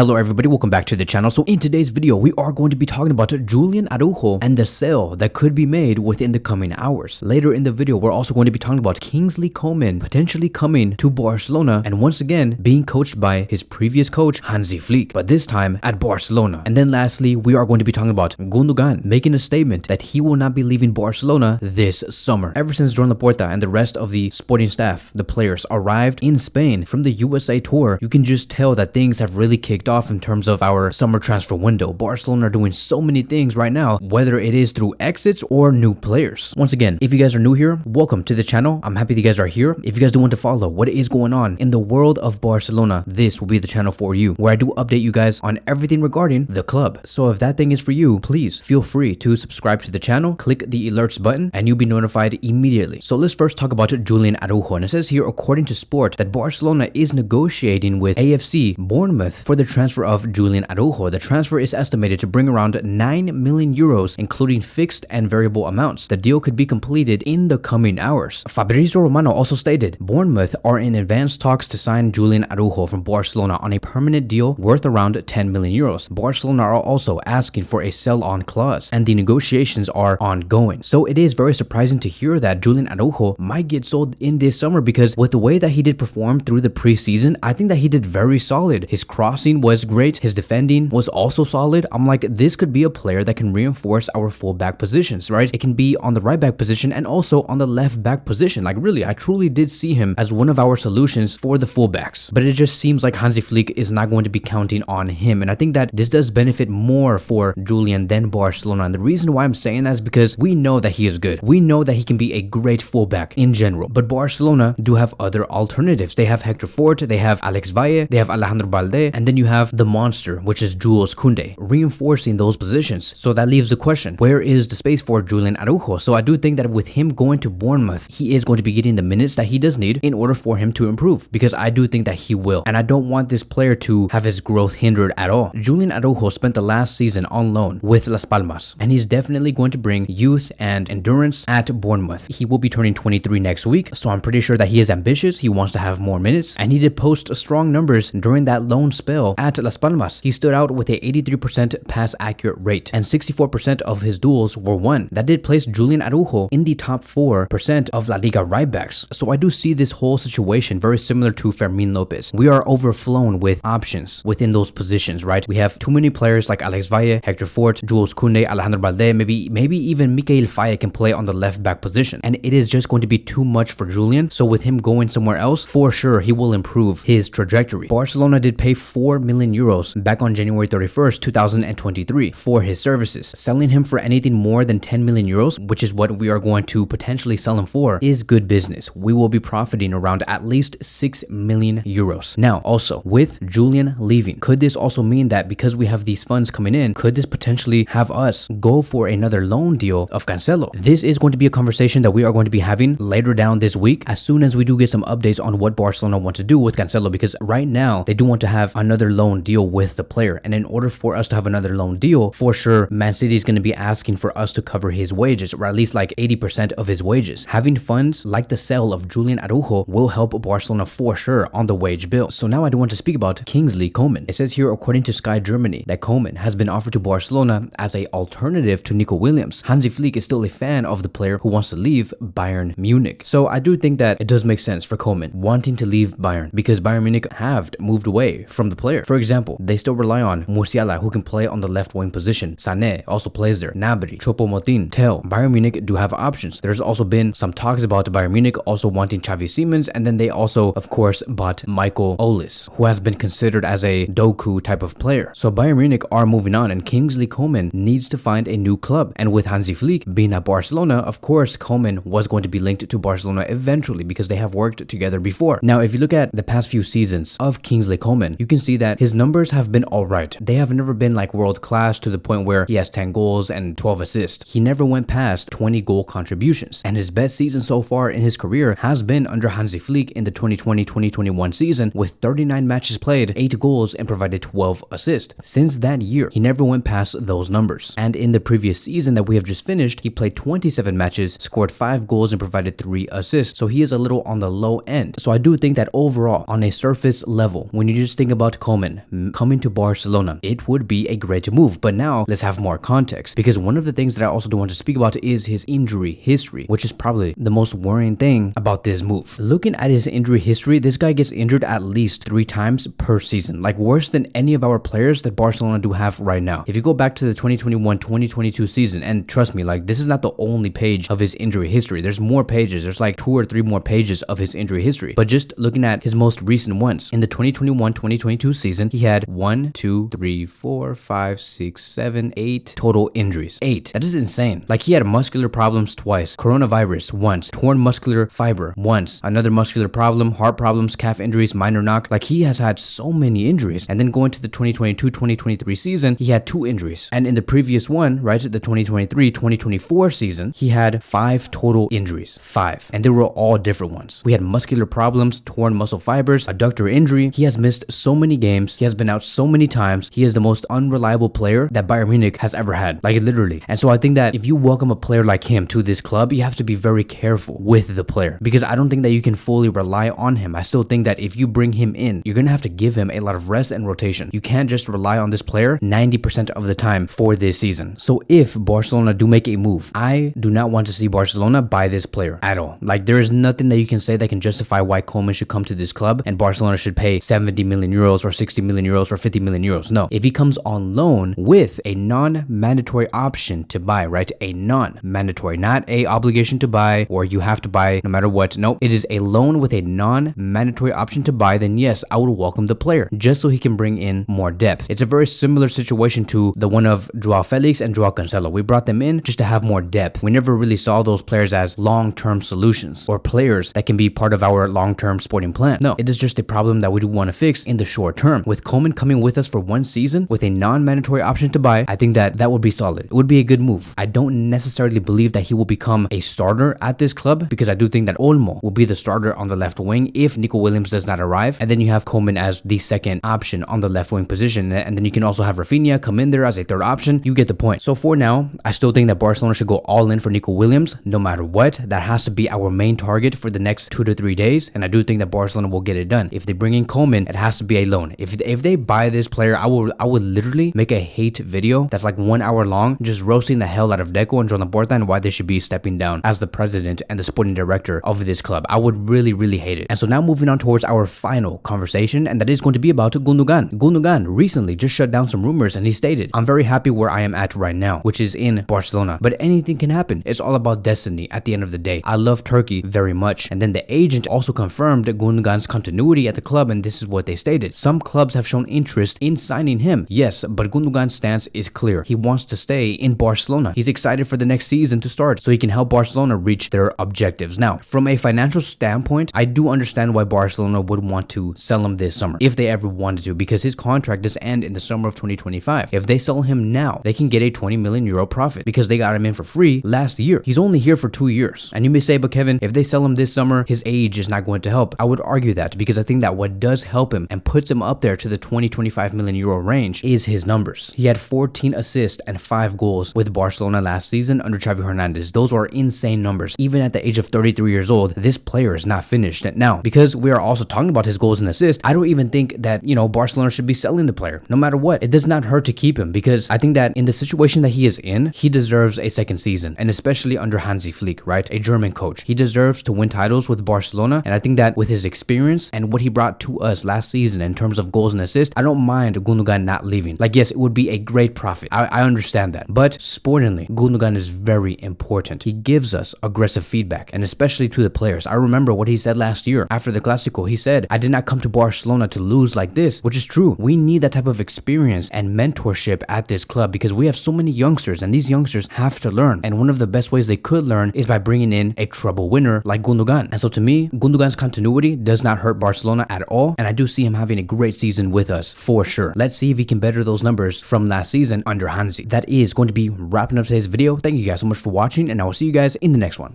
Hello everybody, welcome back to the channel. So in today's video, we are going to be talking about Julian Araujo and the sale that could be made within the coming hours. Later in the video, we're also going to be talking about Kingsley Coman potentially coming to Barcelona and once again being coached by his previous coach Hansi Flick, but this time at Barcelona. And then lastly, we are going to be talking about Gundogan making a statement that he will not be leaving Barcelona this summer. Ever since Joan Laporta and the rest of the sporting staff, the players, arrived in Spain from the USA tour, you can just tell that things have really kicked off in terms of our summer transfer window. Barcelona are doing so many things right now, whether it is through exits or new players. Once again, if you guys are new here, welcome to the channel. I'm happy that you guys are here. If you guys do want to follow what is going on in the world of Barcelona, this will be the channel for you, where I do update you guys on everything regarding the club. So if that thing is for you, please feel free to subscribe to the channel, click the alerts button, and you'll be notified immediately. So let's first talk about Julian Araujo. And it says here, according to Sport, that Barcelona is negotiating with AFC Bournemouth for the transfer of Julian Araujo. The transfer is estimated to bring around 9 million euros, including fixed and variable amounts. The deal could be completed in the coming hours. Fabrizio Romano also stated, Bournemouth are in advanced talks to sign Julian Araujo from Barcelona on a permanent deal worth around 10 million euros. Barcelona are also asking for a sell-on clause, and the negotiations are ongoing. So it is very surprising to hear that Julian Araujo might get sold in this summer, because with the way that he did perform through the preseason, I think that he did very solid. His crossing was great. His defending was also solid. I'm like, this could be a player that can reinforce our fullback positions, right? It can be on the right back position and also on the left back position. Like really, I truly did see him as one of our solutions for the fullbacks. But it just seems like Hansi Flick is not going to be counting on him. And I think that this does benefit more for Julian than Barcelona. And the reason why I'm saying that is because we know that he is good. We know that he can be a great fullback in general. But Barcelona do have other alternatives. They have Hector Fort, they have Alex Valle, they have Alejandro Balde, and then you have the monster, which is Jules Koundé, reinforcing those positions. So that leaves the question, where is the space for Julian Araujo? So I do think that with him going to Bournemouth, he is going to be getting the minutes that he does need in order for him to improve, because I do think that he will. And I don't want this player to have his growth hindered at all. Julian Araujo spent the last season on loan with Las Palmas, and he's definitely going to bring youth and endurance at Bournemouth. He will be turning 23 next week, so I'm pretty sure that he is ambitious. He wants to have more minutes, and he did post strong numbers during that loan spell at Las Palmas. He stood out with a 83% pass accurate rate, and 64% of his duels were won. That did place Julian Araujo in the top 4% of La Liga right backs. So I do see this whole situation very similar to Fermin Lopez. We are overflown with options within those positions, right? We have too many players like Alex Valle, Hector Fort, Jules Koundé, Alejandro Balde, maybe even Michael Faye can play on the left back position, and it is just going to be too much for Julian. So with him going somewhere else, for sure he will improve his trajectory. Barcelona did pay 4 million euros back on January 31st, 2023 for his services. Selling him for anything more than 10 million euros, which is what we are going to potentially sell him for, is good business. We will be profiting around at least 6 million euros. Now, also with Julian leaving, could this also mean that because we have these funds coming in, could this potentially have us go for another loan deal of Cancelo? This is going to be a conversation that we are going to be having later down this week, as soon as we do get some updates on what Barcelona want to do with Cancelo, because right now they do want to have another loan deal with the player. And in order for us to have another loan deal, for sure, Man City is going to be asking for us to cover his wages, or at least like 80% of his wages. Having funds like the sale of Julian Araujo will help Barcelona for sure on the wage bill. So now I do want to speak about Kingsley Coman. It says here, according to Sky Germany, that Coman has been offered to Barcelona as an alternative to Nico Williams. Hansi Flick is still a fan of the player who wants to leave Bayern Munich. So I do think that it does make sense for Coman wanting to leave Bayern, because Bayern Munich have moved away from the player. For example, they still rely on Musiala, who can play on the left wing position. Sané also plays there. Gnabry, Choupo-Moting, Tel. Bayern Munich do have options. There's also been some talks about Bayern Munich also wanting Xavi Simons, and then they also, of course, bought Michael Olise, who has been considered as a Doku type of player. So Bayern Munich are moving on, and Kingsley Coman needs to find a new club. And with Hansi Flick being at Barcelona, of course, Coman was going to be linked to Barcelona eventually, because they have worked together before. Now, if you look at the past few seasons of Kingsley Coman, you can see that his numbers have been alright. They have never been like world class to the point where he has 10 goals and 12 assists. He never went past 20 goal contributions, and his best season so far in his career has been under Hansi Flick in the 2020-2021 season, with 39 matches played, 8 goals, and provided 12 assists. Since that year, he never went past those numbers. And in the previous season that we have just finished, he played 27 matches, scored 5 goals, and provided 3 assists. So he is a little on the low end. So I do think that overall, on a surface level, when you just think about Coman, Coman coming to Barcelona, it would be a great move. But now let's have more context, because one of the things that I also do want to speak about is his injury history, which is probably the most worrying thing about this move. Looking at his injury history, this guy gets injured at least 3 times per season, like worse than any of our players that Barcelona do have right now. If you go back to the 2021-2022 season, and trust me, like this is not the only page of his injury history. There's more pages. There's like 2 or 3 more pages of his injury history. But just looking at his most recent ones, in the 2021-2022 season, he had 1, 2, 3, 4, 5, 6, 7, 8 total injuries. 8. That is insane. Like he had muscular problems twice, coronavirus once, torn muscular fiber once, another muscular problem, heart problems, calf injuries, minor knock. Like he has had so many injuries. And then going to the 2022-2023 season, he had 2 injuries. And in the previous one, right, the 2023-2024 season, he had 5 total injuries. 5. And they were all different ones. We had muscular problems, torn muscle fibers, adductor injury. He has missed so many games. He has been out so many times. He is the most unreliable player that Bayern Munich has ever had. Like literally. And so I think that if you welcome a player like him to this club, you have to be very careful with the player, because I don't think that you can fully rely on him. I still think that if you bring him in, you're going to have to give him a lot of rest and rotation. You can't just rely on this player 90% of the time for this season. So if Barcelona do make a move, I do not want to see Barcelona buy this player at all. Like there is nothing that you can say that can justify why Koeman should come to this club and Barcelona should pay 70 million euros or 60 million euros or 50 million euros. No, if he comes on loan with a non-mandatory option to buy, right? A non-mandatory, not a obligation to buy or you have to buy no matter what. No, it is a loan with a non-mandatory option to buy. Then yes, I would welcome the player just so he can bring in more depth. It's a very similar situation to the one of Joao Felix and Joao Cancelo. We brought them in just to have more depth. We never really saw those players as long-term solutions or players that can be part of our long-term sporting plan. No, it is just a problem that we do want to fix in the short term. With Koeman coming with us for 1 season with a non-mandatory option to buy, I think that that would be solid. It would be a good move. I don't necessarily believe that he will become a starter at this club, because I do think that Olmo will be the starter on the left wing if Nico Williams does not arrive, and then you have Koeman as the second option on the left wing position, and then you can also have Rafinha come in there as a third option. You get the point. So for now, I still think that Barcelona should go all in for Nico Williams no matter what. That has to be our main target for the next 2 to 3 days, and I do think that Barcelona will get it done. If they bring in Koeman, it has to be a loan. If they buy this player, I would literally make a hate video that's like 1 hour long, just roasting the hell out of Deco and Joan Laporta and why they should be stepping down as the president and the sporting director of this club. I would really hate it. And so now moving on towards our final conversation, and that is going to be about Gundogan. Gundogan recently just shut down some rumors, and he stated, "I'm very happy where I am at right now," which is in Barcelona, but anything can happen. It's all about destiny at the end of the day. I love Turkey very much. And then the agent also confirmed Gundogan's continuity at the club, and this is what they stated: some clubs have shown interest in signing him. Yes, but Gundogan's stance is clear. He wants to stay in Barcelona. He's excited for the next season to start so he can help Barcelona reach their objectives. Now, from a financial standpoint, I do understand why Barcelona would want to sell him this summer if they ever wanted to, because his contract does end in the summer of 2025. If they sell him now, they can get a 20 million euro profit because they got him in for free last year. He's only here for 2 years. And you may say, but Kevin, if they sell him this summer, his age is not going to help. I would argue that, because I think that what does help him and puts him up there to the 20-25 million euro range is his numbers. He had 14 assists and 5 goals with Barcelona last season under Xavi Hernandez. Those are insane numbers. Even at the age of 33 years old, this player is not finished. Now, because we are also talking about his goals and assists, I don't even think that, Barcelona should be selling the player. No matter what, it does not hurt to keep him, because I think that in the situation that he is in, he deserves a second season, and especially under Hansi Flick, right? A German coach. He deserves to win titles with Barcelona, and I think that with his experience and what he brought to us last season in terms of goals and assists, I don't mind Gundogan not leaving. Like, yes, it would be a great profit. I understand that. But sportingly, Gundogan is very important. He gives us aggressive feedback, and especially to the players. I remember what he said last year after the Clásico. He said, "I did not come to Barcelona to lose like this," which is true. We need that type of experience and mentorship at this club, because we have so many youngsters, and these youngsters have to learn. And one of the best ways they could learn is by bringing in a treble winner like Gundogan. And so to me, Gundogan's continuity does not hurt Barcelona at all, and I do see him having a great season with us for sure. Let's see if he can better those numbers from last season under Hansi. That is going to be wrapping up today's video. Thank you guys so much for watching, and I will see you guys in the next one.